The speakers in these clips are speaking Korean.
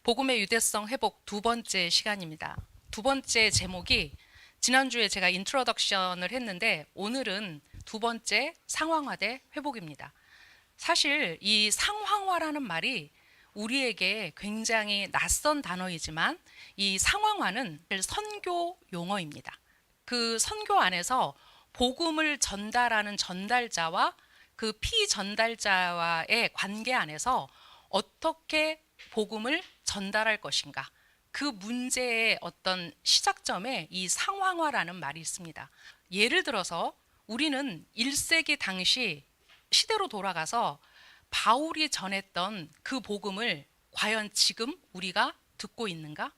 복음의 유대성 회복 두 번째 시간입니다. 두 번째 제목이 지난주에 제가 인트로덕션을 했는데 오늘은 두 번째 상황화 대 회복입니다. 사실 이 상황화라는 말이 우리에게 굉장히 낯선 단어이지만 이 상황화는 선교 용어입니다. 그 선교 안에서 복음을 전달하는 전달자와 그 피전달자와의 관계 안에서 어떻게 복음을 전달할 것인가, 그 문제의 어떤 시작점에 이 상황화라는 말이 있습니다. 예를 들어서 우리는 1세기 당시 시대로 돌아가서 바울이 전했던 그 복음을 과연 지금 우리가 듣고 있는가?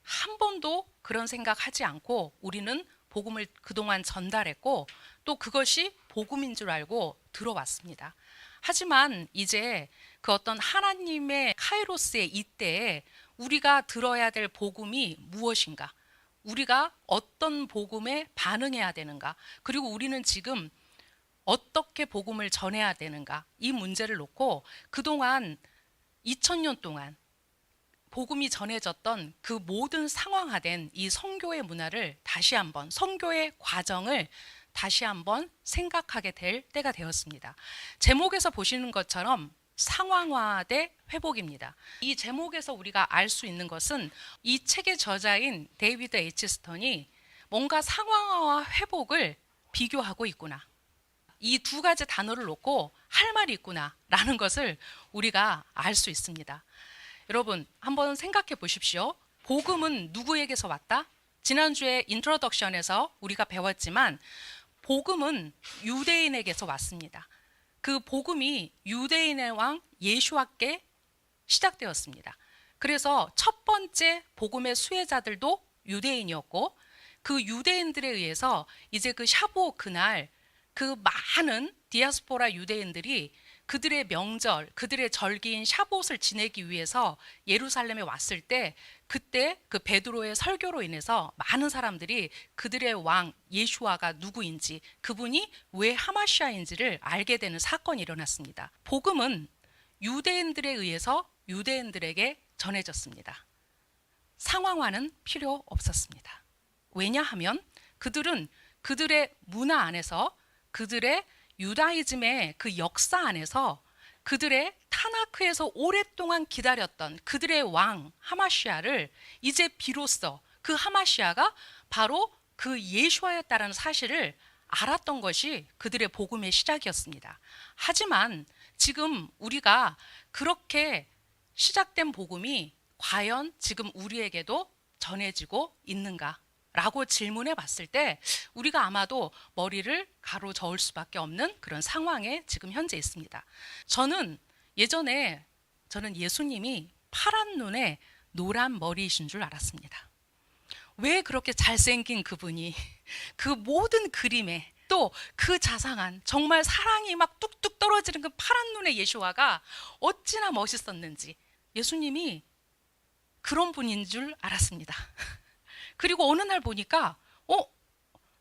한 번도 그런 생각하지 않고 우리는 복음을 그동안 전달했고 또 그것이 복음인 줄 알고 들어왔습니다. 하지만 이제 그 어떤 하나님의 카이로스의 이때에 우리가 들어야 될 복음이 무엇인가? 우리가 어떤 복음에 반응해야 되는가? 그리고 우리는 지금 어떻게 복음을 전해야 되는가? 이 문제를 놓고 그동안 2000년 동안 복음이 전해졌던 그 모든 상황화된 이 선교의 문화를 다시 한번, 선교의 과정을 다시 한번 생각하게 될 때가 되었습니다. 제목에서 보시는 것처럼 상황화 대 회복입니다. 이 제목에서 우리가 알 수 있는 것은 이 책의 저자인 데이비드 H. 스턴이 뭔가 상황화와 회복을 비교하고 있구나, 이 두 가지 단어를 놓고 할 말이 있구나 라는 것을 우리가 알 수 있습니다. 여러분 한번 생각해 보십시오. 복음은 누구에게서 왔다? 지난주에 인트로덕션에서 우리가 배웠지만 복음은 유대인에게서 왔습니다. 그 복음이 유대인의 왕 예수와께 시작되었습니다. 그래서 첫 번째 복음의 수혜자들도 유대인이었고 그 유대인들에 의해서 이제 그 샤부옷 그날 그 많은 디아스포라 유대인들이 그들의 명절, 그들의 절기인 샤봇을 지내기 위해서 예루살렘에 왔을 때 그때 그 베드로의 설교로 인해서 많은 사람들이 그들의 왕 예수아가 누구인지, 그분이 왜 하마시아인지를 알게 되는 사건이 일어났습니다. 복음은 유대인들에 의해서 유대인들에게 전해졌습니다. 상황화는 필요 없었습니다. 왜냐하면 그들은 그들의 문화 안에서, 그들의 유다이즘의 그 역사 안에서, 그들의 타나크에서 오랫동안 기다렸던 그들의 왕 하마시아를 이제 비로소 그 하마시아가 바로 그 예수아였다라는 사실을 알았던 것이 그들의 복음의 시작이었습니다. 하지만 지금 우리가 그렇게 시작된 복음이 과연 지금 우리에게도 전해지고 있는가? 라고 질문해 봤을 때 우리가 아마도 머리를 가로저을 수밖에 없는 그런 상황에 지금 현재 있습니다. 저는 예전에 예수님이 파란 눈에 노란 머리이신 줄 알았습니다. 왜 그렇게 잘생긴 그분이 그 모든 그림에 또 그 자상한 정말 사랑이 막 뚝뚝 떨어지는 그 파란 눈의 예수와가 어찌나 멋있었는지 예수님이 그런 분인 줄 알았습니다. 그리고 어느 날 보니까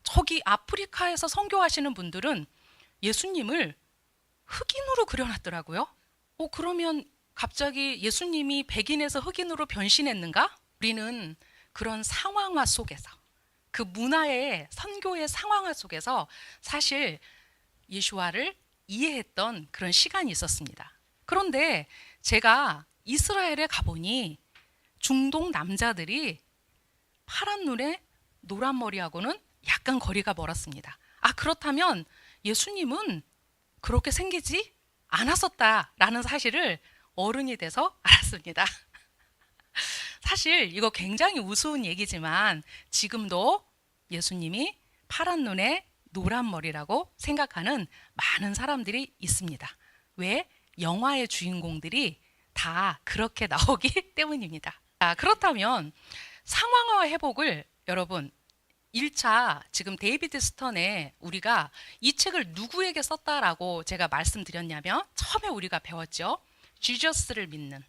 저기 아프리카에서 선교하시는 분들은 예수님을 흑인으로 그려놨더라고요. 그러면 갑자기 예수님이 백인에서 흑인으로 변신했는가? 우리는 그런 상황화 속에서, 그 문화의 선교의 상황화 속에서 사실 예수와를 이해했던 그런 시간이 있었습니다. 그런데 제가 이스라엘에 가보니 중동 남자들이 파란 눈에 노란 머리하고는 약간 거리가 멀었습니다. 그렇다면 예수님은 그렇게 생기지 않았었다라는 사실을 어른이 돼서 알았습니다. 사실 이거 굉장히 우스운 얘기지만 지금도 예수님이 파란 눈에 노란 머리라고 생각하는 많은 사람들이 있습니다. 왜? 영화의 주인공들이 다 그렇게 나오기 때문입니다. 그렇다면 상황화 회복을 여러분 1차 지금 데이비드 스턴에 우리가 이 책을 누구에게 썼다라고 제가 말씀드렸냐면 처음에 우리가 배웠죠. 지저스를 믿는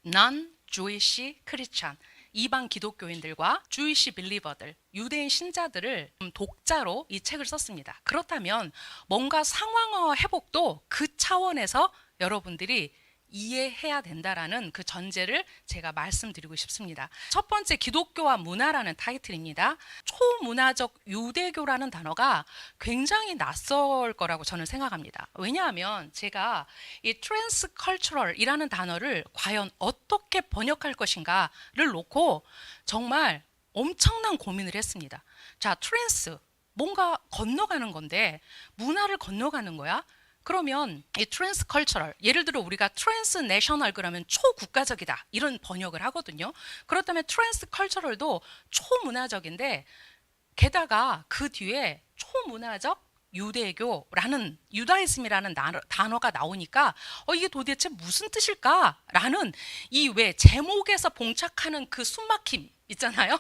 non-Jewish Christian, 이방 기독교인들과 Jewish believer들, 유대인 신자들을 독자로 이 책을 썼습니다. 그렇다면 뭔가 상황화 회복도 그 차원에서 여러분들이 이해해야 된다라는 그 전제를 제가 말씀드리고 싶습니다. 첫 번째, 기독교와 문화라는 타이틀입니다. 초문화적 유대교라는 단어가 굉장히 낯설 거라고 저는 생각합니다. 왜냐하면 제가 이 트랜스컬처럴이라는 단어를 과연 어떻게 번역할 것인가를 놓고 정말 엄청난 고민을 했습니다. 자, 트랜스, 뭔가 건너가는 건데 문화를 건너가는 거야? 그러면 이 트랜스컬처럴, 예를 들어 우리가 트랜스내셔널 그러면 초국가적이다 이런 번역을 하거든요. 그렇다면 트랜스컬처럴도 초문화적인데 게다가 그 뒤에 초문화적 유대교라는 유다이즘이라는 단어가 나오니까 이게 도대체 무슨 뜻일까라는 이 왜 제목에서 봉착하는 그 숨막힘 있잖아요.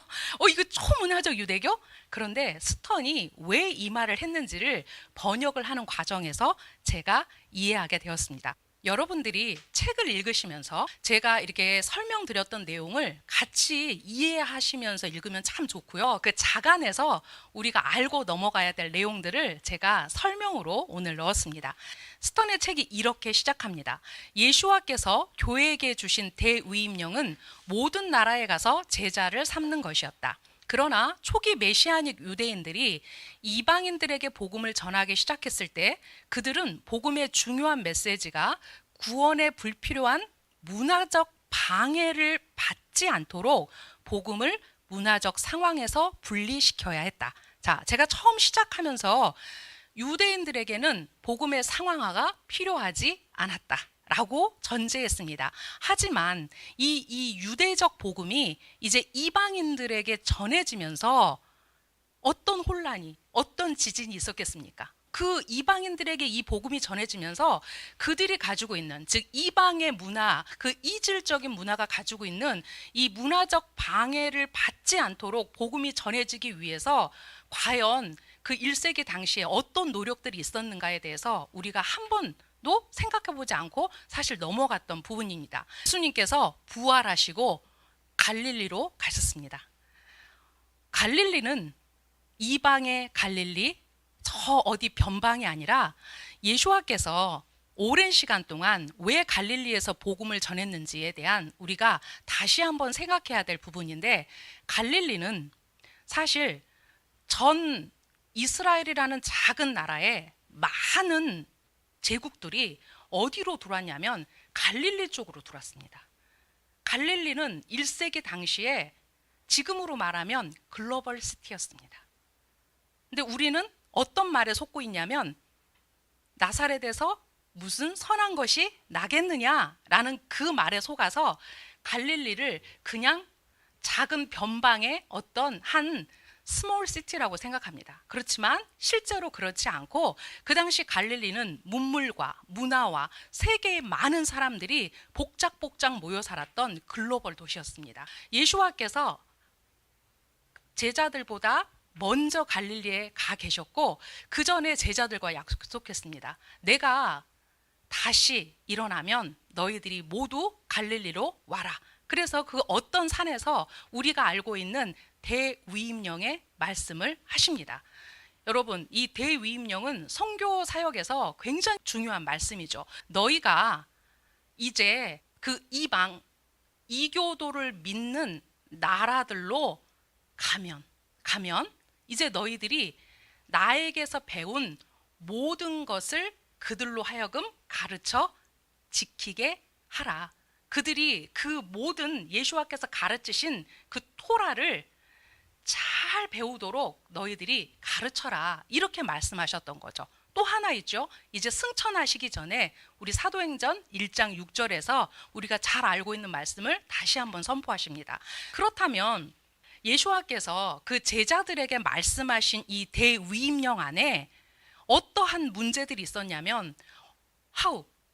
이거 초문화적 유대교? 그런데 스턴이 왜 이 말을 했는지를 번역을 하는 과정에서 제가 이해하게 되었습니다. 여러분들이 책을 읽으시면서 제가 이렇게 설명드렸던 내용을 같이 이해하시면서 읽으면 참 좋고요. 그 자간에서 우리가 알고 넘어가야 될 내용들을 제가 설명으로 오늘 넣었습니다. 스턴의 책이 이렇게 시작합니다. 예수와께서 교회에게 주신 대위임령은 모든 나라에 가서 제자를 삼는 것이었다. 그러나 초기 메시아닉 유대인들이 이방인들에게 복음을 전하기 시작했을 때 그들은 복음의 중요한 메시지가 구원에 불필요한 문화적 방해를 받지 않도록 복음을 문화적 상황에서 분리시켜야 했다. 자, 제가 처음 시작하면서 유대인들에게는 복음의 상황화가 필요하지 않았다 라고 전제했습니다. 하지만 이 유대적 복음이 이제 이방인들에게 전해지면서 어떤 혼란이, 어떤 지진이 있었겠습니까? 그 이방인들에게 이 복음이 전해지면서 그들이 가지고 있는, 즉 이방의 문화, 그 이질적인 문화가 가지고 있는 이 문화적 방해를 받지 않도록 복음이 전해지기 위해서 과연 그 1세기 당시에 어떤 노력들이 있었는가에 대해서 우리가 한 번도 생각해보지 않고 사실 넘어갔던 부분입니다. 예수님께서 부활하시고 갈릴리로 가셨습니다. 갈릴리는 이방의 갈릴리, 저 어디 변방이 아니라 예수와께서 오랜 시간 동안 왜 갈릴리에서 복음을 전했는지에 대한 우리가 다시 한번 생각해야 될 부분인데, 갈릴리는 사실 전 이스라엘이라는 작은 나라에 많은 제국들이 어디로 들어왔냐면 갈릴리 쪽으로 들어왔습니다. 갈릴리는 1세기 당시에 지금으로 말하면 글로벌 시티였습니다. 근데 우리는 어떤 말에 속고 있냐면 나사렛에서 무슨 선한 것이 나겠느냐라는 그 말에 속아서 갈릴리를 그냥 작은 변방의 어떤 한 스몰 시티라고 생각합니다. 그렇지만 실제로 그렇지 않고 그 당시 갈릴리는 문물과 문화와 세계의 많은 사람들이 복작복작 모여 살았던 글로벌 도시였습니다. 예수와께서 제자들보다 먼저 갈릴리에 가 계셨고 그 전에 제자들과 약속했습니다. 내가 다시 일어나면 너희들이 모두 갈릴리로 와라. 그래서 그 어떤 산에서 우리가 알고 있는 대위임령의 말씀을 하십니다. 여러분, 이 대위임령은 선교 사역에서 굉장히 중요한 말씀이죠. 너희가 이제 그 이방 이교도를 믿는 나라들로 가면 이제 너희들이 나에게서 배운 모든 것을 그들로 하여금 가르쳐 지키게 하라. 그들이 그 모든 예수와께서 가르치신 그 토라를 잘 배우도록 너희들이 가르쳐라. 이렇게 말씀하셨던 거죠. 또 하나 있죠. 이제 승천하시기 전에 우리 사도행전 1장 6절에서 우리가 잘 알고 있는 말씀을 다시 한번 선포하십니다. 그렇다면 예수와께서 그 제자들에게 말씀하신 이 대위임령 안에 어떠한 문제들이 있었냐면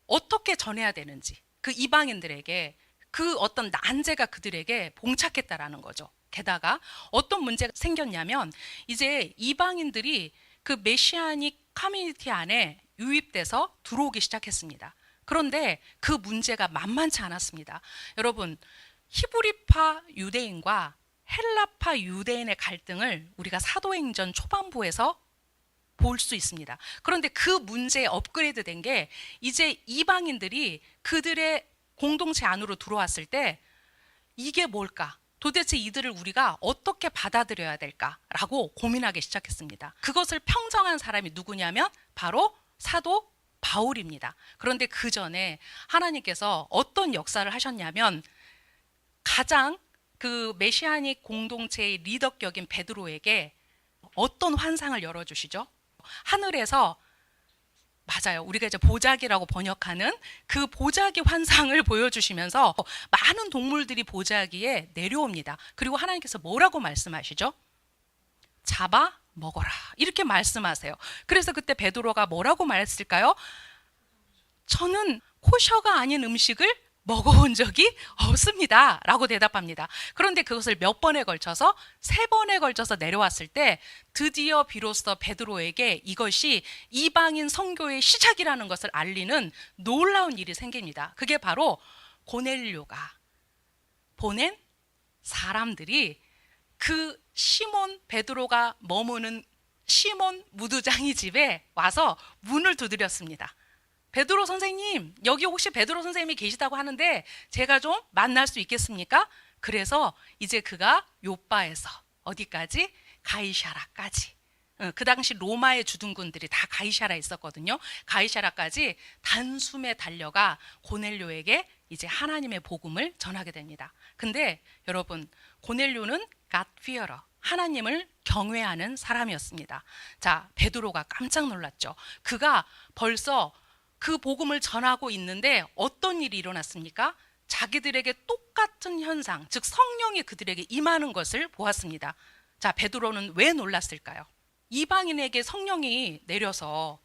어떻게 전해야 되는지, 그 이방인들에게 그 어떤 난제가 그들에게 봉착했다라는 거죠. 게다가 어떤 문제가 생겼냐면 이제 이방인들이 그 메시아닉 커뮤니티 안에 유입돼서 들어오기 시작했습니다. 그런데 그 문제가 만만치 않았습니다. 여러분, 히브리파 유대인과 헬라파 유대인의 갈등을 우리가 사도행전 초반부에서 볼 수 있습니다. 그런데 그 문제에 업그레이드 된 게 이제 이방인들이 그들의 공동체 안으로 들어왔을 때 이게 뭘까? 도대체 이들을 우리가 어떻게 받아들여야 될까라고 고민하기 시작했습니다. 그것을 평정한 사람이 누구냐면 바로 사도 바울입니다. 그런데 그 전에 하나님께서 어떤 역사를 하셨냐면 가장 그 메시아닉 공동체의 리더격인 베드로에게 어떤 환상을 열어주시죠? 하늘에서, 맞아요, 우리가 이제 보자기라고 번역하는 그 보자기 환상을 보여주시면서 많은 동물들이 보자기에 내려옵니다. 그리고 하나님께서 뭐라고 말씀하시죠? 잡아 먹어라, 이렇게 말씀하세요. 그래서 그때 베드로가 뭐라고 말했을까요? 저는 코셔가 아닌 음식을 먹어본 적이 없습니다 라고 대답합니다. 그런데 그것을 몇 번에 걸쳐서 3번에 걸쳐서 내려왔을 때 드디어 비로소 베드로에게 이것이 이방인 선교의 시작이라는 것을 알리는 놀라운 일이 생깁니다. 그게 바로 고넬료가 보낸 사람들이 그 시몬 베드로가 머무는 시몬 무두장이 집에 와서 문을 두드렸습니다. 베드로 선생님, 여기 혹시 베드로 선생님이 계시다고 하는데 제가 좀 만날 수 있겠습니까? 그래서 이제 그가 요빠에서 어디까지? 가이사라까지. 그 당시 로마의 주둔군들이 다 가이사라에 있었거든요. 가이사라까지 단숨에 달려가 고넬료에게 이제 하나님의 복음을 전하게 됩니다. 근데 여러분, 고넬료는 God fearer, 하나님을 경외하는 사람이었습니다. 자, 베드로가 깜짝 놀랐죠. 그가 벌써 그 복음을 전하고 있는데 어떤 일이 일어났습니까? 자기들에게 똑같은 현상, 즉 성령이 그들에게 임하는 것을 보았습니다. 자, 베드로는 왜 놀랐을까요? 이방인에게 성령이 내려서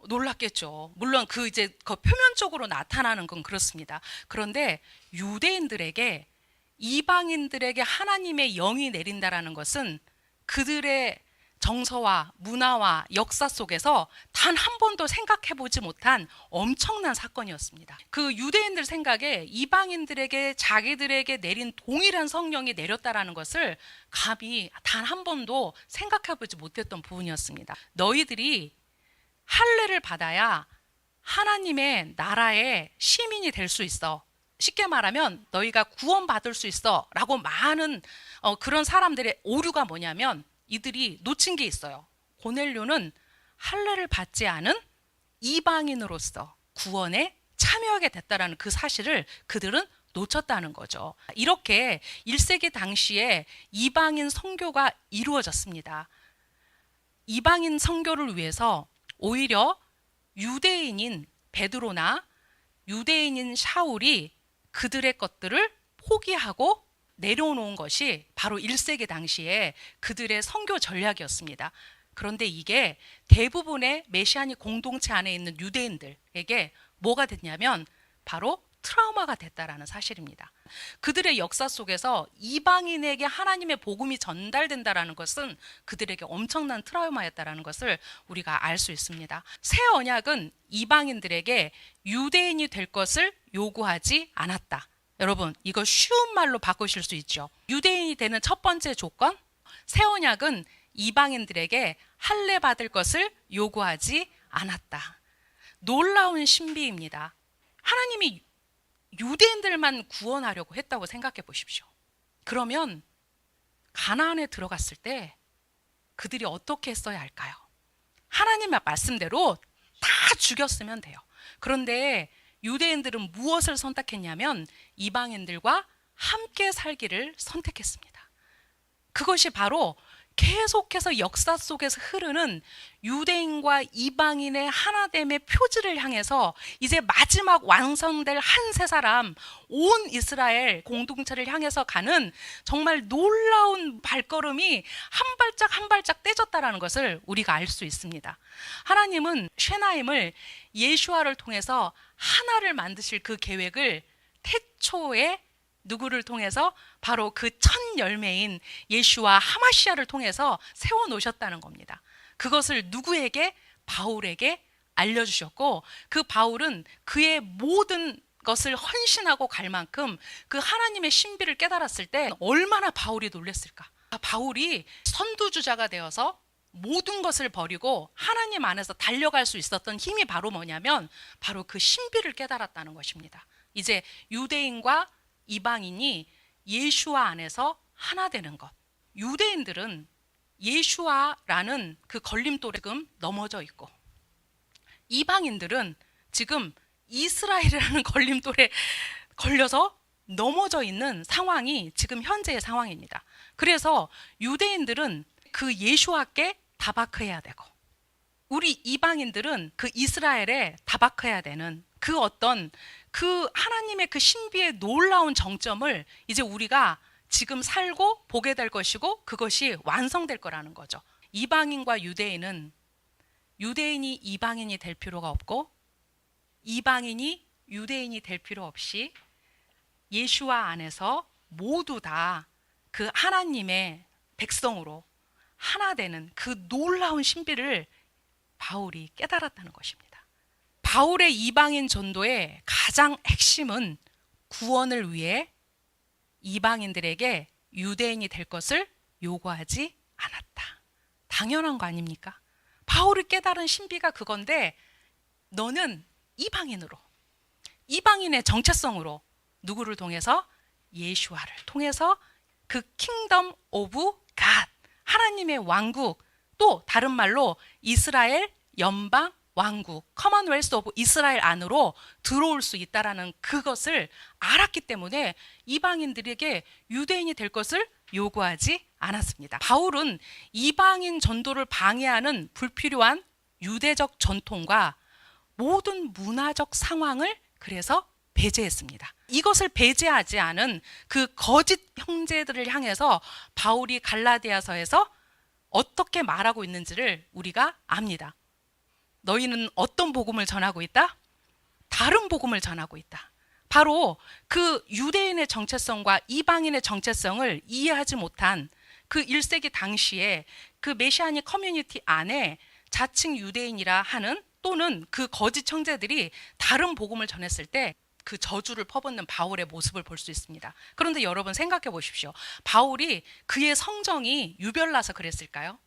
놀랐겠죠. 물론 그 이제 그 표면적으로 나타나는 건 그렇습니다. 그런데 유대인들에게, 이방인들에게 하나님의 영이 내린다라는 것은 그들의 정서와 문화와 역사 속에서 단 한 번도 생각해 보지 못한 엄청난 사건이었습니다. 그 유대인들 생각에 이방인들에게 자기들에게 내린 동일한 성령이 내렸다라는 것을 감히 단 한 번도 생각해 보지 못했던 부분이었습니다. 너희들이 할례를 받아야 하나님의 나라의 시민이 될 수 있어. 쉽게 말하면 너희가 구원받을 수 있어 라고 많은 그런 사람들의 오류가 뭐냐면 이들이 놓친 게 있어요. 고넬료는 할례를 받지 않은 이방인으로서 구원에 참여하게 됐다라는 그 사실을 그들은 놓쳤다는 거죠. 이렇게 1세기 당시에 이방인 선교가 이루어졌습니다. 이방인 선교를 위해서 오히려 유대인인 베드로나 유대인인 샤울이 그들의 것들을 포기하고 내려놓은 것이 바로 1세기 당시에 그들의 선교 전략이었습니다. 그런데 이게 대부분의 메시아닉 공동체 안에 있는 유대인들에게 뭐가 됐냐면 바로 트라우마가 됐다라는 사실입니다. 그들의 역사 속에서 이방인에게 하나님의 복음이 전달된다라는 것은 그들에게 엄청난 트라우마였다라는 것을 우리가 알 수 있습니다. 새 언약은 이방인들에게 유대인이 될 것을 요구하지 않았다. 여러분, 이거 쉬운 말로 바꾸실 수 있죠. 유대인이 되는 첫 번째 조건, 새 언약은 이방인들에게 할례 받을 것을 요구하지 않았다. 놀라운 신비입니다. 하나님이 유대인들만 구원하려고 했다고 생각해 보십시오. 그러면 가나안에 들어갔을 때 그들이 어떻게 했어야 할까요? 하나님의 말씀대로 다 죽였으면 돼요. 그런데 유대인들은 무엇을 선택했냐면 이방인들과 함께 살기를 선택했습니다. 그것이 바로 계속해서 역사 속에서 흐르는 유대인과 이방인의 하나됨의 표지를 향해서 이제 마지막 완성될 한 세 사람, 온 이스라엘 공동체를 향해서 가는 정말 놀라운 발걸음이 한 발짝 한 발짝 떼졌다는 것을 우리가 알 수 있습니다. 하나님은 쉐나임을 예슈아를 통해서 하나를 만드실 그 계획을 태초에 누구를 통해서 바로 그 첫 열매인 예수와 하마시아를 통해서 세워놓으셨다는 겁니다. 그것을 누구에게? 바울에게 알려주셨고, 그 바울은 그의 모든 것을 헌신하고 갈 만큼 그 하나님의 신비를 깨달았을 때 얼마나 바울이 놀랐을까. 바울이 선두주자가 되어서 모든 것을 버리고 하나님 안에서 달려갈 수 있었던 힘이 바로 뭐냐면 바로 그 신비를 깨달았다는 것입니다. 이제 유대인과 이방인이 예수와 안에서 하나 되는 것. 유대인들은 예수와라는 그 걸림돌에 지금 넘어져 있고, 이방인들은 지금 이스라엘이라는 걸림돌에 걸려서 넘어져 있는 상황이 지금 현재의 상황입니다. 그래서 유대인들은 그 예수와께 다박해야 되고, 우리 이방인들은 그 이스라엘에 다박해야 되는 그 어떤 그 하나님의 그 신비의 놀라운 정점을 이제 우리가 지금 살고 보게 될 것이고, 그것이 완성될 거라는 거죠. 이방인과 유대인은 유대인이 이방인이 될 필요가 없고, 이방인이 유대인이 될 필요 없이 예수와 안에서 모두 다 그 하나님의 백성으로 하나 되는 그 놀라운 신비를 바울이 깨달았다는 것입니다. 바울의 이방인 전도의 가장 핵심은 구원을 위해 이방인들에게 유대인이 될 것을 요구하지 않았다. 당연한 거 아닙니까? 바울이 깨달은 신비가 그건데, 너는 이방인으로, 이방인의 정체성으로 누구를 통해서? 예수와를 통해서 그 킹덤 오브 갓, 하나님의 왕국, 또 다른 말로 이스라엘 연방 왕국, 커먼웰스 오브 이스라엘 안으로 들어올 수 있다라는 그것을 알았기 때문에 이방인들에게 유대인이 될 것을 요구하지 않았습니다. 바울은 이방인 전도를 방해하는 불필요한 유대적 전통과 모든 문화적 상황을 그래서 배제했습니다. 이것을 배제하지 않은 그 거짓 형제들을 향해서 바울이 갈라디아서에서 어떻게 말하고 있는지를 우리가 압니다. 너희는 어떤 복음을 전하고 있다? 다른 복음을 전하고 있다. 바로 그 유대인의 정체성과 이방인의 정체성을 이해하지 못한 그 1세기 당시에 그 메시아닉 커뮤니티 안에 자칭 유대인이라 하는, 또는 그 거짓 형제들이 다른 복음을 전했을 때 그 저주를 퍼붓는 바울의 모습을 볼 수 있습니다. 그런데 여러분 생각해 보십시오. 바울이 그의 성정이 유별나서 그랬을까요?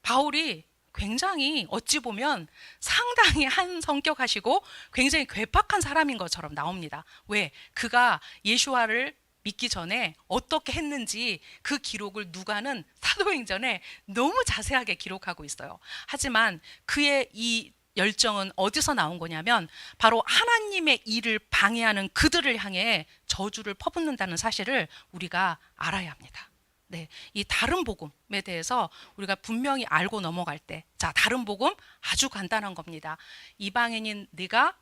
바울이 굉장히 어찌 보면 상당히 한 성격하시고 굉장히 괴팍한 사람인 것처럼 나옵니다. 왜? 그가 예수와를 믿기 전에 어떻게 했는지 그 기록을 누가는 사도행전에 너무 자세하게 기록하고 있어요. 하지만 그의 이 열정은 어디서 나온 거냐면 바로 하나님의 일을 방해하는 그들을 향해 저주를 퍼붓는다는 사실을 우리가 알아야 합니다. 네, 이 다른 복음에 대해서 우리가 분명히 알고 넘어갈 때, 자, 다른 복음 아주 간단한 겁니다. 이방인인 네가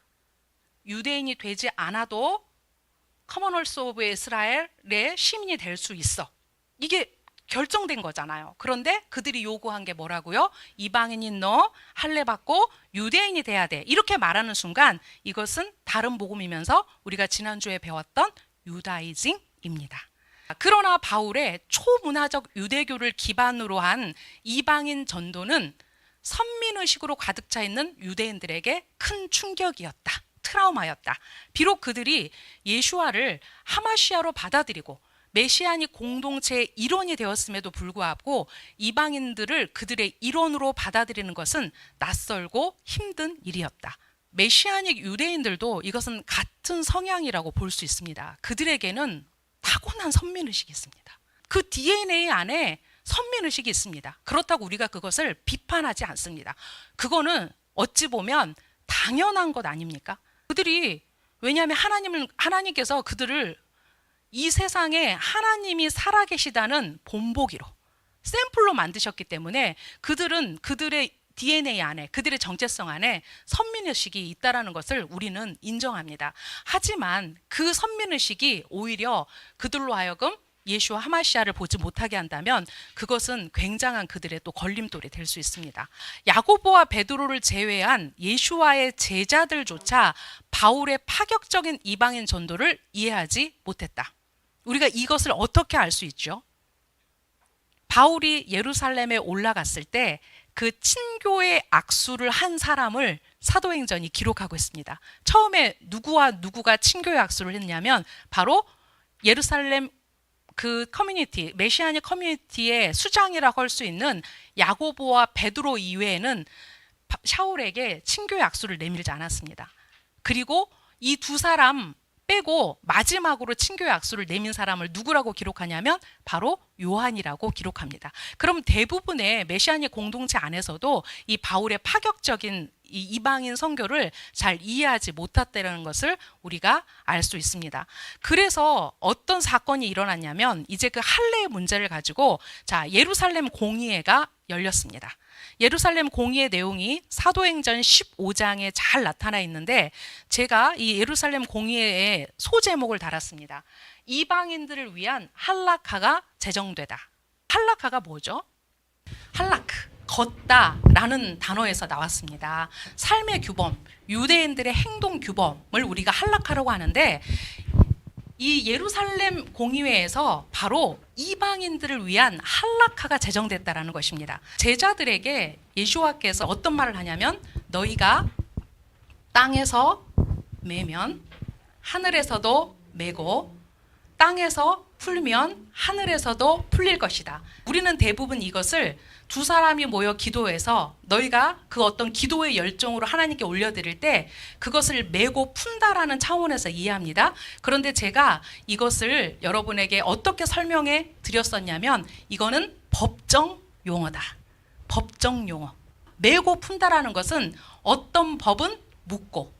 유대인이 되지 않아도 커먼웰스 오브 이스라엘의 시민이 될 수 있어. 이게 결정된 거잖아요. 그런데 그들이 요구한 게 뭐라고요? 이방인인 너 할례 받고 유대인이 돼야 돼. 이렇게 말하는 순간 이것은 다른 복음이면서 우리가 지난주에 배웠던 유다이즘입니다. 그러나 바울의 초문화적 유대교를 기반으로 한 이방인 전도는 선민의식으로 가득 차 있는 유대인들에게 큰 충격이었다. 트라우마였다. 비록 그들이 예수와를 하마시아로 받아들이고 메시아닉 공동체의 일원이 되었음에도 불구하고 이방인들을 그들의 일원으로 받아들이는 것은 낯설고 힘든 일이었다. 메시아닉 유대인들도 이것은 같은 성향이라고 볼 수 있습니다. 그들에게는 타고난 선민의식이 있습니다. 그 DNA 안에 선민의식이 있습니다. 그렇다고 우리가 그것을 비판하지 않습니다. 그거는 어찌 보면 당연한 것 아닙니까? 그들이, 왜냐하면 하나님께서 그들을 이 세상에 하나님이 살아계시다는 본보기로, 샘플로 만드셨기 때문에 그들은 그들의 DNA 안에, 그들의 정체성 안에 선민의식이 있다는 것을 우리는 인정합니다. 하지만 그 선민의식이 오히려 그들로 하여금 예수와 하마시아를 보지 못하게 한다면 그것은 굉장한 그들의 또 걸림돌이 될 수 있습니다. 야고보와 베드로를 제외한 예수와의 제자들조차 바울의 파격적인 이방인 전도를 이해하지 못했다. 우리가 이것을 어떻게 알 수 있죠? 바울이 예루살렘에 올라갔을 때 그 친교의 악수를 한 사람을 사도행전이 기록하고 있습니다. 처음에 누구와 누구가 친교의 악수를 했냐면 바로 예루살렘 그 커뮤니티, 메시아닉 커뮤니티의 수장이라고 할 수 있는 야고보와 베드로 이외에는 샤울에게 친교 약수를 내밀지 않았습니다. 그리고 이 두 사람 빼고 마지막으로 친교 약수를 내민 사람을 누구라고 기록하냐면 바로 요한이라고 기록합니다. 그럼 대부분의 메시아닉 공동체 안에서도 이 바울의 파격적인 이 이방인 선교를 잘 이해하지 못했다는 것을 우리가 알 수 있습니다. 그래서 어떤 사건이 일어났냐면 이제 그 할례의 문제를 가지고 예루살렘 공의회가 열렸습니다. 예루살렘 공의의 내용이 사도행전 15장에 잘 나타나 있는데 제가 이 예루살렘 공의회의 소제목을 달았습니다. 이방인들을 위한 할라카가 제정되다. 할라카가 뭐죠? 할라크, 걷다라는 단어에서 나왔습니다. 삶의 규범, 유대인들의 행동 규범을 우리가 할라카라고 하는데 이 예루살렘 공의회에서 바로 이방인들을 위한 할라카가 제정됐다라는 것입니다. 제자들에게 예수와께서 어떤 말을 하냐면 너희가 땅에서 매면 하늘에서도 매고 땅에서 풀면 하늘에서도 풀릴 것이다. 우리는 대부분 이것을 두 사람이 모여 기도해서 너희가 그 어떤 기도의 열정으로 하나님께 올려드릴 때 그것을 메고 푼다라는 차원에서 이해합니다. 그런데 제가 이것을 여러분에게 어떻게 설명해 드렸었냐면 이거는 법정 용어다. 법정 용어. 메고 푼다라는 것은 어떤 법은 묶고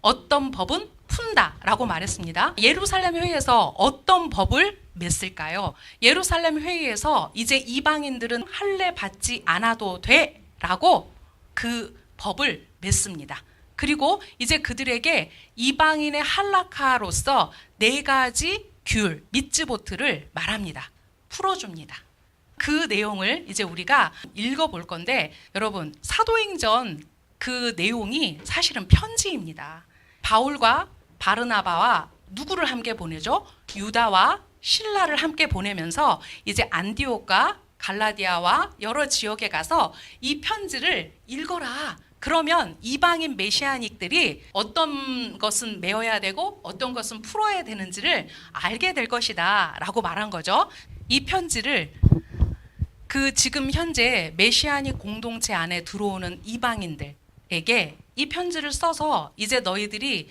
어떤 법은 푼다라고 말했습니다. 예루살렘 회의에서 어떤 법을 맸을까요? 예루살렘 회의에서 이제 이방인들은 할례 받지 않아도 돼라고 그 법을 맺습니다. 그리고 이제 그들에게 이방인의 할라카로서 4가지 귤, 미츠보트를 말합니다. 풀어줍니다. 그 내용을 이제 우리가 읽어볼 건데 여러분 사도행전 그 내용이 사실은 편지입니다. 바울과 바르나바와 누구를 함께 보내죠? 유다와 실라를 함께 보내면서 이제 안디옥과 갈라디아와 여러 지역에 가서 이 편지를 읽어라. 그러면 이방인 메시아닉들이 어떤 것은 메어야 되고 어떤 것은 풀어야 되는지를 알게 될 것이다 라고 말한 거죠. 이 편지를 그 지금 현재 메시아닉 공동체 안에 들어오는 이방인들에게 이 편지를 써서 이제 너희들이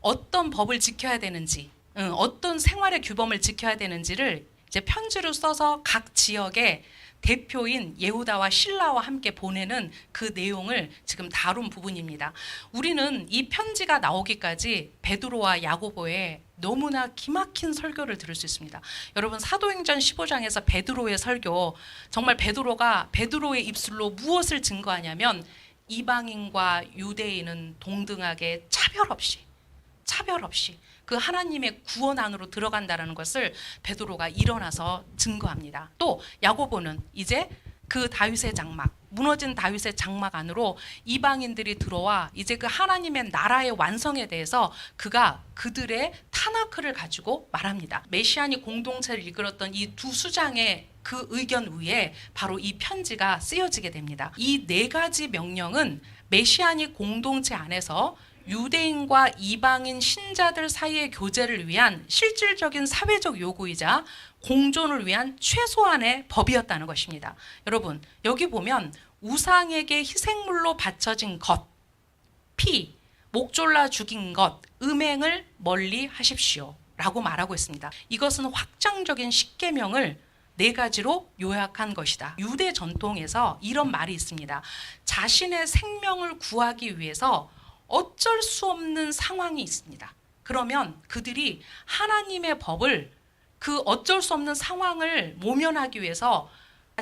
어떤 법을 지켜야 되는지, 어떤 생활의 규범을 지켜야 되는지를 이제 편지를 써서 각 지역의 대표인 예후다와 실라와 함께 보내는 그 내용을 지금 다룬 부분입니다. 우리는 이 편지가 나오기까지 베드로와 야고보의 너무나 기막힌 설교를 들을 수 있습니다. 여러분 사도행전 15장에서 베드로의 설교, 정말 베드로의 입술로 무엇을 증거하냐면 이방인과 유대인은 동등하게 차별 없이 그 하나님의 구원 안으로 들어간다는 것을 베드로가 일어나서 증거합니다. 또 야고보는 이제 그 다윗의 장막, 무너진 다윗의 장막 안으로 이방인들이 들어와 이제 그 하나님의 나라의 완성에 대해서 그가 그들의 타나크를 가지고 말합니다. 메시아닉 공동체를 이끌었던 이 두 수장의 그 의견 위에 바로 이 편지가 쓰여지게 됩니다. 이 4가지 명령은 메시아닉 공동체 안에서 유대인과 이방인 신자들 사이의 교제를 위한 실질적인 사회적 요구이자 공존을 위한 최소한의 법이었다는 것입니다. 여러분 여기 보면 우상에게 희생물로 바쳐진 것, 피, 목 졸라 죽인 것, 음행을 멀리 하십시오 라고 말하고 있습니다. 이것은 확장적인 십계명을 4가지로 요약한 것이다. 유대 전통에서 이런 말이 있습니다. 자신의 생명을 구하기 위해서 어쩔 수 없는 상황이 있습니다. 그러면 그들이 하나님의 법을 그 어쩔 수 없는 상황을 모면하기 위해서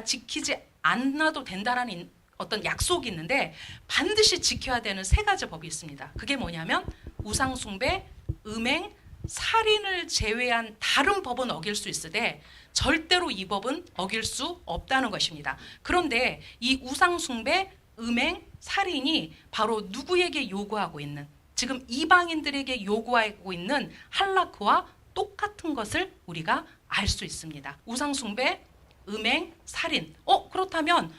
지키지 않아도 된다라는 어떤 약속이 있는데 반드시 지켜야 되는 3가지 법이 있습니다. 그게 뭐냐면 우상숭배, 음행, 살인을 제외한 다른 법은 어길 수 있으되 절대로 이 법은 어길 수 없다는 것입니다. 그런데 이 우상숭배, 음행, 살인이 바로 누구에게 요구하고 있는, 지금 이방인들에게 요구하고 있는 할라크와 똑같은 것을 우리가 알 수 있습니다. 우상숭배, 음행, 살인. 그렇다면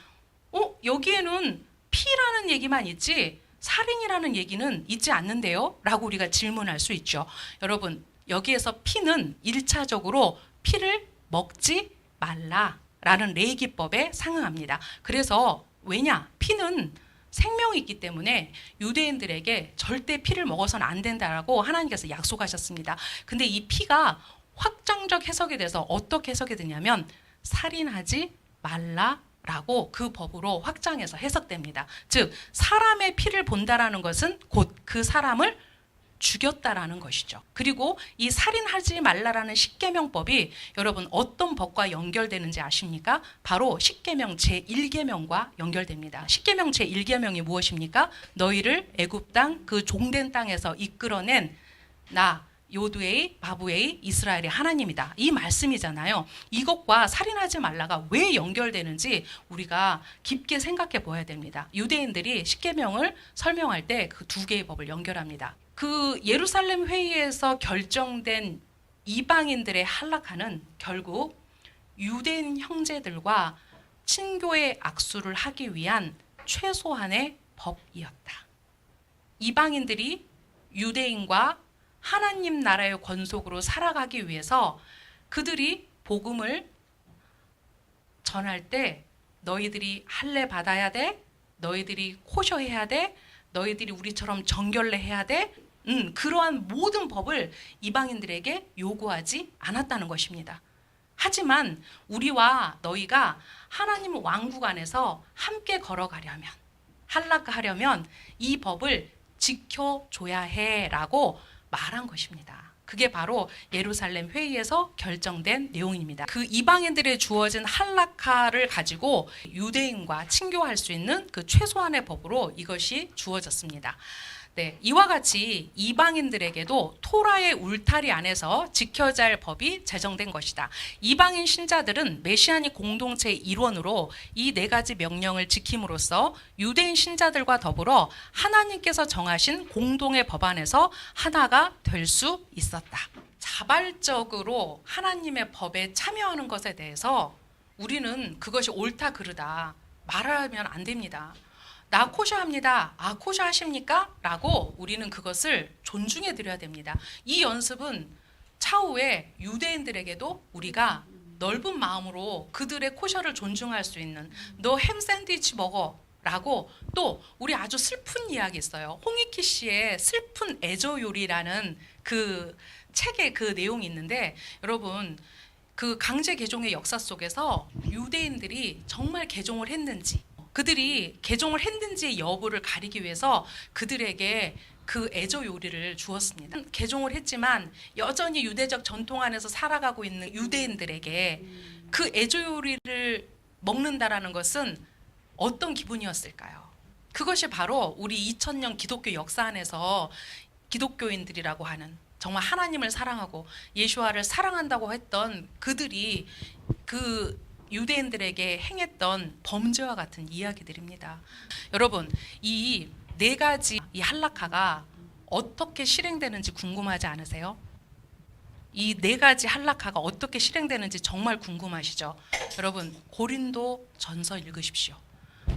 여기에는 피라는 얘기만 있지 살인이라는 얘기는 있지 않는데요? 라고 우리가 질문할 수 있죠. 여러분 여기에서 피는 1차적으로 피를 먹지 말라라는 레위기법에 상응합니다. 그래서 왜냐? 피는 생명이 있기 때문에 유대인들에게 절대 피를 먹어서는 안 된다라고 하나님께서 약속하셨습니다. 근데 이 피가 확장적 해석이 돼서 어떻게 해석이 되냐면 살인하지 말라라고 그 법으로 확장해서 해석됩니다. 즉 사람의 피를 본다라는 것은 곧 그 사람을 죽였다라는 것이죠. 그리고 이 살인하지 말라라는 십계명법이 여러분 어떤 법과 연결되는지 아십니까? 바로 십계명 제1계명과 연결됩니다. 십계명 제1계명이 무엇입니까? 너희를 애굽 땅 그 종된 땅에서 이끌어낸 나 요드웨이 바브웨이 이스라엘의 하나님이다. 이 말씀이잖아요. 이것과 살인하지 말라가 왜 연결되는지 우리가 깊게 생각해 보아야 됩니다. 유대인들이 십계명을 설명할 때 그 두 개의 법을 연결합니다. 그 예루살렘 회의에서 결정된 이방인들의 할라카는 결국 유대인 형제들과 친교의 악수를 하기 위한 최소한의 법이었다. 이방인들이 유대인과 하나님 나라의 권속으로 살아가기 위해서 그들이 복음을 전할 때 너희들이 할례 받아야 돼, 너희들이 코셔해야 돼, 너희들이 우리처럼 정결례 해야 돼, 그러한 모든 법을 이방인들에게 요구하지 않았다는 것입니다. 하지만 우리와 너희가 하나님 왕국 안에서 함께 걸어가려면, 할락하려면 이 법을 지켜줘야 해라고 말한 것입니다. 그게 바로 예루살렘 회의에서 결정된 내용입니다. 그 이방인들에 주어진 할라카를 가지고 유대인과 친교할 수 있는 그 최소한의 법으로 이것이 주어졌습니다. 네, 이와 같이 이방인들에게도 토라의 울타리 안에서 지켜야 할 법이 제정된 것이다. 이방인 신자들은 메시아닉 공동체의 일원으로 이 네 가지 명령을 지킴으로써 유대인 신자들과 더불어 하나님께서 정하신 공동의 법 안에서 하나가 될 수 있었다. 자발적으로 하나님의 법에 참여하는 것에 대해서 우리는 그것이 옳다 그르다 말하면 안 됩니다. 나 코셔합니다. 아, 코셔하십니까? 라고 우리는 그것을 존중해 드려야 됩니다. 이 연습은 차후에 유대인들에게도 우리가 넓은 마음으로 그들의 코셔를 존중할 수 있는, 너 햄 샌드위치 먹어 라고, 또 우리 아주 슬픈 이야기 있어요. 홍익희 씨의 슬픈 애조 요리라는 그 책에 그 내용이 있는데, 여러분 그 강제 개종의 역사 속에서 유대인들이 정말 개종을 했는지, 그들이 개종을 했는지의 여부를 가리기 위해서 그들에게 그 애조 요리를 주었습니다. 개종을 했지만 여전히 유대적 전통 안에서 살아가고 있는 유대인들에게 그 애조 요리를 먹는다라는 것은 어떤 기분이었을까요? 그것이 바로 우리 2000년 기독교 역사 안에서 기독교인들이라고 하는, 정말 하나님을 사랑하고 예수와를 사랑한다고 했던 그들이 그 유대인들에게 행했던 범죄와 같은 이야기들입니다. 여러분, 이 네 가지 이 할라카가 어떻게 실행되는지 궁금하지 않으세요? 이 네 가지 할라카가 어떻게 실행되는지 정말 궁금하시죠? 여러분, 고린도 전서 읽으십시오.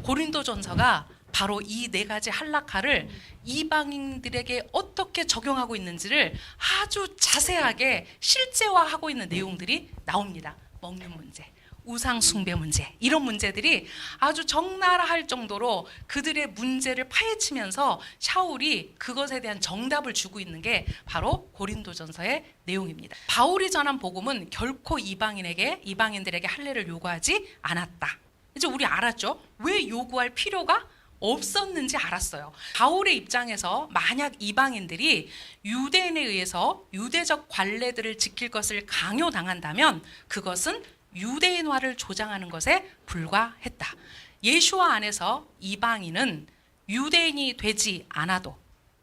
고린도 전서가 바로 이 네 가지 할라카를 이방인들에게 어떻게 적용하고 있는지를 아주 자세하게 실제화하고 있는 내용들이 나옵니다. 먹는 문제, 우상 숭배 문제, 이런 문제들이 아주 적나라할 정도로 그들의 문제를 파헤치면서 샤울이 그것에 대한 정답을 주고 있는 게 바로 고린도전서의 내용입니다. 바울이 전한 복음은 결코 이방인들에게 할례를 요구하지 않았다. 이제 우리 알았죠? 왜 요구할 필요가 없었는지 알았어요. 바울의 입장에서 만약 이방인들이 유대인에 의해서 유대적 관례들을 지킬 것을 강요당한다면 그것은 유대인화를 조장하는 것에 불과했다. 예수와 안에서 이방인은 유대인이 되지 않아도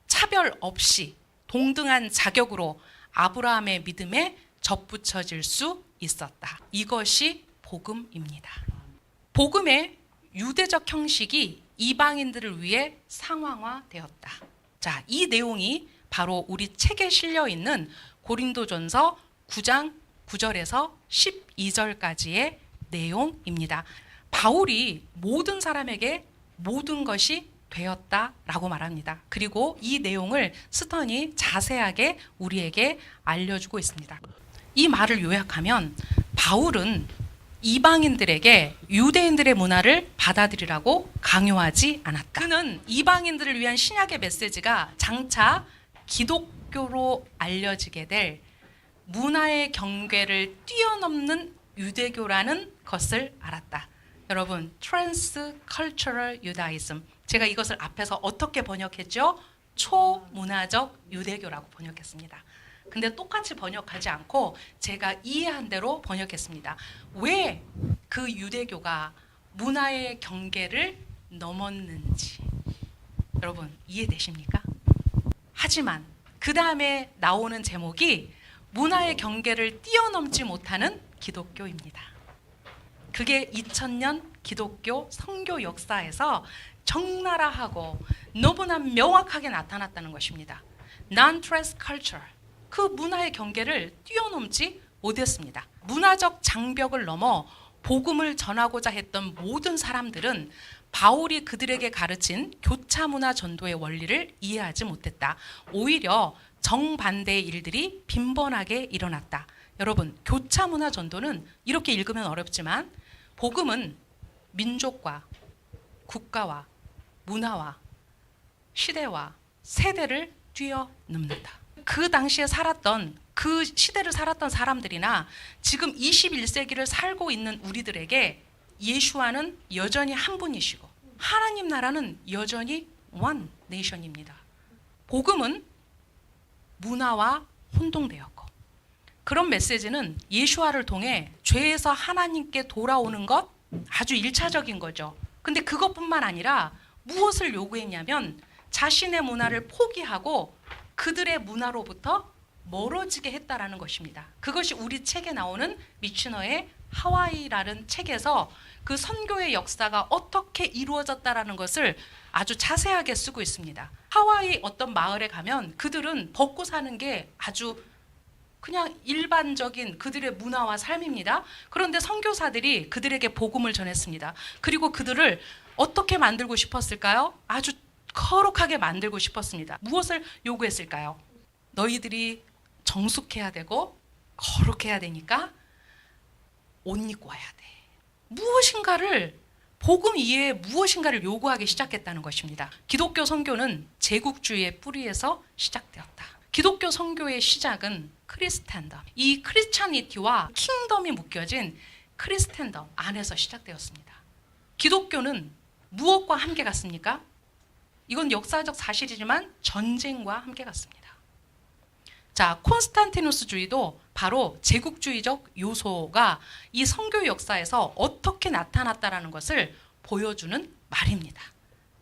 차별 없이 동등한 자격으로 아브라함의 믿음에 접붙여질 수 있었다. 이것이 복음입니다. 복음의 유대적 형식이 이방인들을 위해 상황화되었다. 자, 이 내용이 바로 우리 책에 실려 있는 고린도전서 9장 9절에서 12절까지의 내용입니다. 바울이 모든 사람에게 모든 것이 되었다라고 말합니다. 그리고 이 내용을 스턴이 자세하게 우리에게 알려주고 있습니다. 이 말을 요약하면 바울은 이방인들에게 유대인들의 문화를 받아들이라고 강요하지 않았다. 그는 이방인들을 위한 신약의 메시지가 장차 기독교로 알려지게 될 문화의 경계를 뛰어넘는 유대교라는 것을 알았다. 여러분, 트랜스컬처럴 유다이즘, 제가 이것을 앞에서 어떻게 번역했죠? 초문화적 유대교라고 번역했습니다. 근데 똑같이 번역하지 않고 제가 이해한 대로 번역했습니다. 왜 그 유대교가 문화의 경계를 넘었는지 여러분 이해되십니까? 하지만 그 다음에 나오는 제목이 문화의 경계를 뛰어넘지 못하는 기독교입니다. 그게 2000년 기독교 선교 역사에서 적나라하고 너무나 명확하게 나타났다는 것입니다. Non-transcultural, 그 문화의 경계를 뛰어넘지 못했습니다. 문화적 장벽을 넘어 복음을 전하고자 했던 모든 사람들은 바울이 그들에게 가르친 교차 문화 전도의 원리를 이해하지 못했다. 오히려 정반대의 일들이 빈번하게 일어났다. 여러분, 교차 문화 전도는 이렇게 읽으면 어렵지만 복음은 민족과 국가와 문화와 시대와 세대를 뛰어넘는다. 그 당시에 살았던, 그 시대를 살았던 사람들이나 지금 21세기를 살고 있는 우리들에게 예수와는 여전히 한 분이시고 하나님 나라는 여전히 one nation입니다. 복음은 문화와 혼동되었고, 그런 메시지는 예수와를 통해 죄에서 하나님께 돌아오는 것, 아주 일차적인 거죠. 근데 그것뿐만 아니라 무엇을 요구했냐면 자신의 문화를 포기하고 그들의 문화로부터 멀어지게 했다라는 것입니다. 그것이 우리 책에 나오는 미츠너의 하와이라는 책에서 그 선교의 역사가 어떻게 이루어졌다라는 것을 아주 자세하게 쓰고 있습니다. 하와이 어떤 마을에 가면 그들은 벗고 사는 게 아주 그냥 일반적인 그들의 문화와 삶입니다. 그런데 선교사들이 그들에게 복음을 전했습니다. 그리고 그들을 어떻게 만들고 싶었을까요? 아주 거룩하게 만들고 싶었습니다. 무엇을 요구했을까요? 너희들이 정숙해야 되고 거룩해야 되니까 옷 입고 와야 돼. 무엇인가를, 복음 이외에 무엇인가를 요구하기 시작했다는 것입니다. 기독교 선교는 제국주의의 뿌리에서 시작되었다. 기독교 선교의 시작은 크리스텐덤, 이 크리스찬니티와 킹덤이 묶여진 크리스텐덤 안에서 시작되었습니다. 기독교는 무엇과 함께 갔습니까? 이건 역사적 사실이지만 전쟁과 함께 갔습니다. 자, 콘스탄티누스주의도 바로 제국주의적 요소가 이 선교 역사에서 어떻게 나타났다라는 것을 보여주는 말입니다.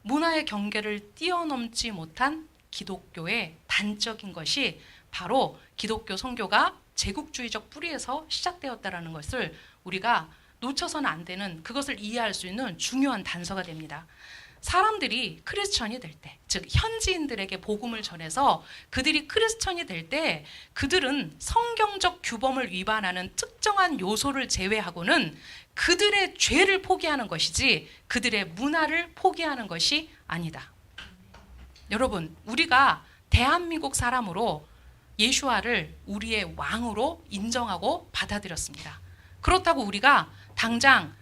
문화의 경계를 뛰어넘지 못한 기독교의 단적인 것이 바로 기독교 선교가 제국주의적 뿌리에서 시작되었다라는 것을 우리가 놓쳐서는 안 되는, 그것을 이해할 수 있는 중요한 단서가 됩니다. 사람들이 크리스천이 될 때, 즉 현지인들에게 복음을 전해서 그들이 크리스천이 될 때 그들은 성경적 규범을 위반하는 특정한 요소를 제외하고는 그들의 죄를 포기하는 것이지 그들의 문화를 포기하는 것이 아니다. 여러분, 우리가 대한민국 사람으로 예수와를 우리의 왕으로 인정하고 받아들였습니다. 그렇다고 우리가 당장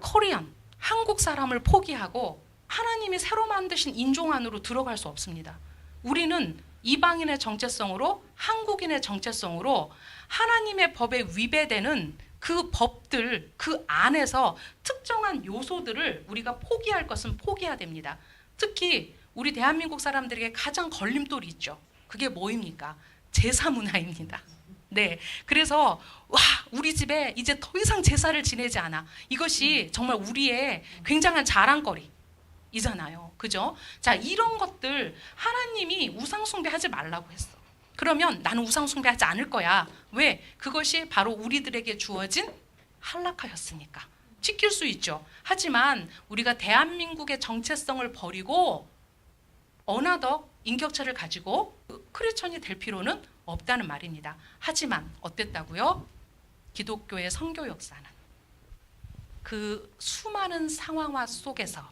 코리안, 한국 사람을 포기하고 하나님이 새로 만드신 인종 안으로 들어갈 수 없습니다. 우리는 이방인의 정체성으로, 한국인의 정체성으로 하나님의 법에 위배되는 그 법들, 그 안에서 특정한 요소들을 우리가 포기할 것은 포기해야 됩니다. 특히 우리 대한민국 사람들에게 가장 걸림돌이 있죠. 그게 뭐입니까? 제사 문화입니다. 네, 그래서 와, 우리 집에 이제 더 이상 제사를 지내지 않아. 이것이 정말 우리의 굉장한 자랑거리이잖아요. 그죠? 자, 이런 것들 하나님이 우상 숭배하지 말라고 했어. 그러면 나는 우상 숭배하지 않을 거야. 왜? 그것이 바로 우리들에게 주어진 할라카였으니까. 지킬 수 있죠. 하지만 우리가 대한민국의 정체성을 버리고 어나더 인격체를 가지고 크리스천이 될 필요는 없다는 말입니다. 하지만 어땠다고요? 기독교의 선교 역사는 그 수많은 상황화 속에서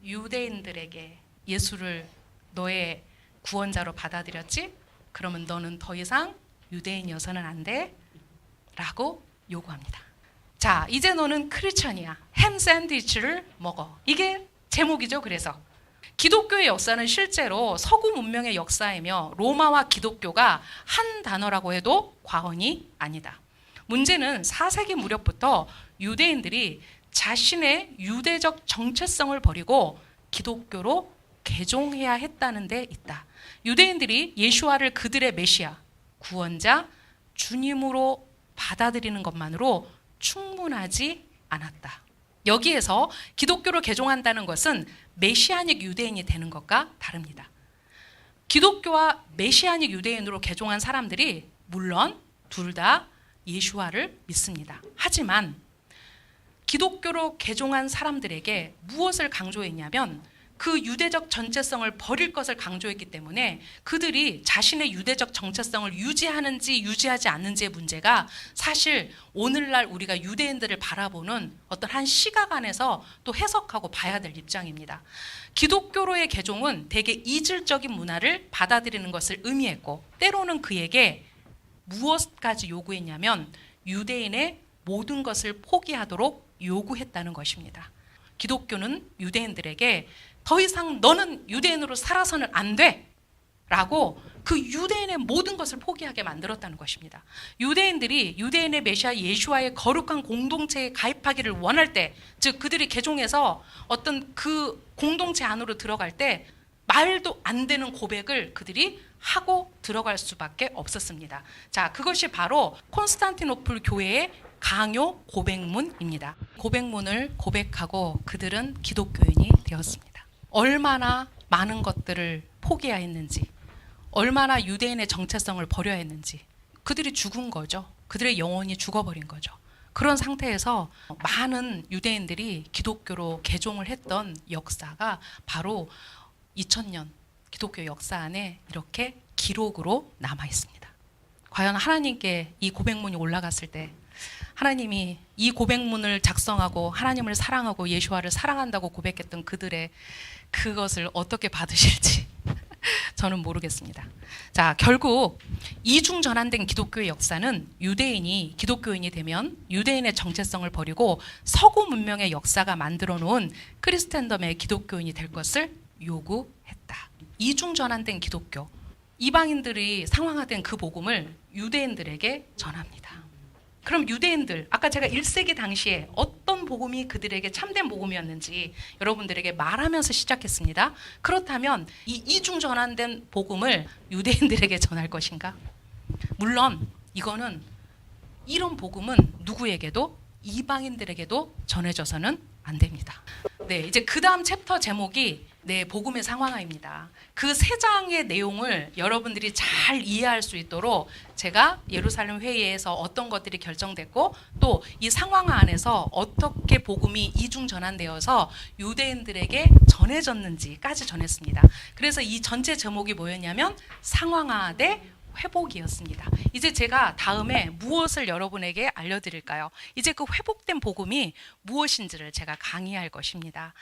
유대인들에게 예수를 너의 구원자로 받아들였지? 그러면 너는 더 이상 유대인이어서는 안 돼? 라고 요구합니다. 자, 이제 너는 크리스천이야. 햄 샌드위치를 먹어. 이게 제목이죠. 그래서 기독교의 역사는 실제로 서구 문명의 역사이며 로마와 기독교가 한 단어라고 해도 과언이 아니다. 문제는 4세기 무렵부터 유대인들이 자신의 유대적 정체성을 버리고 기독교로 개종해야 했다는 데 있다. 유대인들이 예수와를 그들의 메시아, 구원자, 주님으로 받아들이는 것만으로 충분하지 않았다. 여기에서 기독교로 개종한다는 것은 메시아닉 유대인이 되는 것과 다릅니다. 기독교와 메시아닉 유대인으로 개종한 사람들이 물론 둘 다 예수와를 믿습니다. 하지만 기독교로 개종한 사람들에게 무엇을 강조했냐면 그 유대적 정체성을 버릴 것을 강조했기 때문에 그들이 자신의 유대적 정체성을 유지하는지 유지하지 않는지의 문제가 사실 오늘날 우리가 유대인들을 바라보는 어떤 한 시각 안에서 또 해석하고 봐야 될 입장입니다. 기독교로의 개종은 대개 이질적인 문화를 받아들이는 것을 의미했고 때로는 그에게 무엇까지 요구했냐면 유대인의 모든 것을 포기하도록 요구했다는 것입니다. 기독교는 유대인들에게 더 이상 너는 유대인으로 살아서는 안 돼! 라고 그 유대인의 모든 것을 포기하게 만들었다는 것입니다. 유대인들이 유대인의 메시아 예수와의 거룩한 공동체에 가입하기를 원할 때, 즉 그들이 개종해서 어떤 그 공동체 안으로 들어갈 때 말도 안 되는 고백을 그들이 하고 들어갈 수밖에 없었습니다. 자, 그것이 바로 콘스탄티노플 교회의 강요 고백문입니다. 고백문을 고백하고 그들은 기독교인이 되었습니다. 얼마나 많은 것들을 포기해야 했는지, 얼마나 유대인의 정체성을 버려야 했는지, 그들이 죽은 거죠. 그들의 영혼이 죽어버린 거죠. 그런 상태에서 많은 유대인들이 기독교로 개종을 했던 역사가 바로 2000년 기독교 역사 안에 이렇게 기록으로 남아 있습니다. 과연 하나님께 이 고백문이 올라갔을 때 하나님이 이 고백문을 작성하고 하나님을 사랑하고 예수와를 사랑한다고 고백했던 그들의 그것을 어떻게 받으실지 저는 모르겠습니다. 자, 결국 이중 전환된 기독교의 역사는 유대인이 기독교인이 되면 유대인의 정체성을 버리고 서구 문명의 역사가 만들어 놓은 크리스텐덤의 기독교인이 될 것을 요구했다. 이중 전환된 기독교, 이방인들이 상황화된 그 복음을 유대인들에게 전합니다. 그럼 유대인들, 아까 제가 1세기 당시에 어떤 복음이 그들에게 참된 복음이었는지 여러분들에게 말하면서 시작했습니다. 그렇다면 이 이중 전환된 복음을 유대인들에게 전할 것인가? 물론 이거는 이런 복음은 누구에게도 이방인들에게도 전해져서는 안 됩니다. 네, 이제 그 다음 챕터 제목이 복음의 상황화입니다. 그 세 장의 내용을 여러분들이 잘 이해할 수 있도록 제가 예루살렘 회의에서 어떤 것들이 결정됐고 또 이 상황화 안에서 어떻게 복음이 이중 전환되어서 유대인들에게 전해졌는지까지 전했습니다. 그래서 이 전체 제목이 뭐였냐면 상황화 대 회복이었습니다. 이제 제가 다음에 무엇을 여러분에게 알려드릴까요? 이제 그 회복된 복음이 무엇인지를 제가 강의할 것입니다.